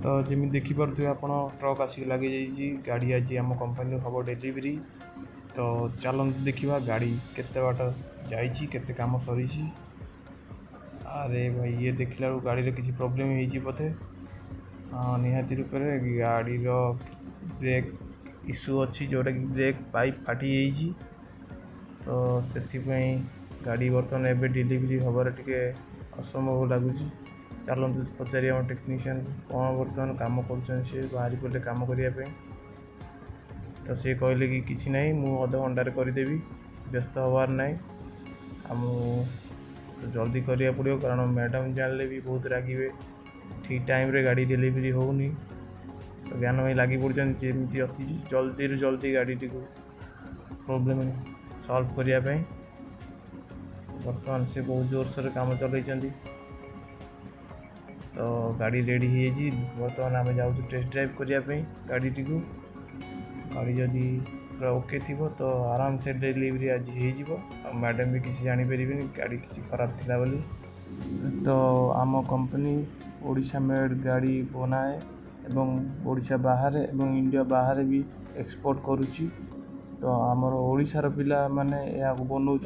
तो जमी देखिपे आप ट्रक आसिक लगे जाइए गाड़ी आज आम कंपनी हम डेलीवरी। तो चलते देखा गाड़ी केते बाट जाते कम सरी। अरे भाई ये देखला गाड़ी किसी प्रोब्लेम हो बोधे। हाँ निहाती रूप से गाड़ी ब्रेक इश्यू अच्छी जोटा कि ब्रेक पाइप फाटी जाइए। तो से गाड़ी बर्तमान एवं डेलीवरी हबार टे असंभव लगुच। चलते पचारि आम टेक्नीशियन कौन बर्तमान कम कर बाहरी पड़े कम करने। तो सी कहले कि किसी ना मु अध घंटे करदेवी व्यस्त हबार ना आम जल्दी करा पड़ो कारण मैडम जानले भी बहुत रागे ठीक टाइम रे गाड़ी डेलीवरी होनी। तो ज्ञान भाई लगी पड़ी अति जल्दी रू जल्दी गाड़ी टी प्रोब्लेम सॉल्व करने। बर्तमान से बहुत जोर सोर काम चल। तो गाड़ी रेडी हो बर्तमान आम जाऊँ टेस्ट ड्राइव करने गाड़ी टी को। गाड़ी जदि पूरा ओके थी तो आराम से डेलीवरी आज हो मैडम भी किसी जापर गाड़ी किसी खराब थिला बोली। तो आम कंपनी ओडिशा मेड गाड़ी बनाए एवं ओडिशा बाहर एवं इंडिया बाहर भी एक्सपोर्ट करुच्ची। तो आमर ओडिशार पिला माने या बनाऊ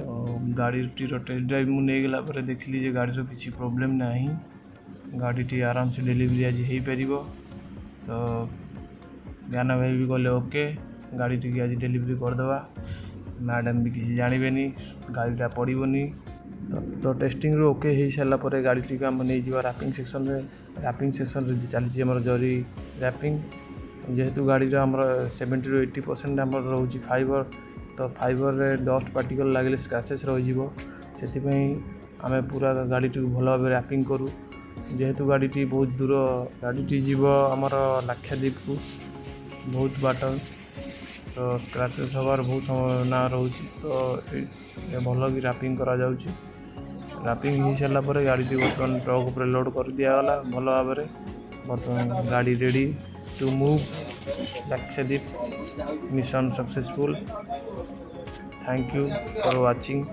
गाड़ी टेस्ट ड्राइव मुझे गला देखिली गाड़ी किसी प्रोब्लेम ना गाड़ी आराम से डेलीवरी आज हो पार। तो ज्ञान भाई भी कहले ओके गाड़ी टी आज डेलीवरी करदे। मैडम भी किसी जानवे गाड़ीटा पड़ोनी। तो टेस्टिंग रू ओके हो सारापर गाड़ी टी आम नहीं जा रैपिंग सेक्शन चली आम जरी रैपिंग। जेहेतु गाड़ी आमर 70 ରୁ 80% आम रोचे फाइबर। तो फाइबर रे डस्ट पार्टिकल लगे स्क्रैचेस रही आम पूरा गाड़ी टी भल भाव रैपिंग करूँ। जेहेतु गाड़ी टी बहुत दूर गाड़ी टी जीव आमर लाक्षाद्वीप को बहुत बाट। तो स्क्रैचेस हबार बहुत संभावना रोचे। तो भल कि रैपिंग करा जाउची। रैपिंग हो सारापर गाड़ी टी बर्तमान ट्रक उपर लोड कर दिगला भल भाव। बर्तमान गाड़ी ready to move Lakshadweep mission successful. Thank you for watching.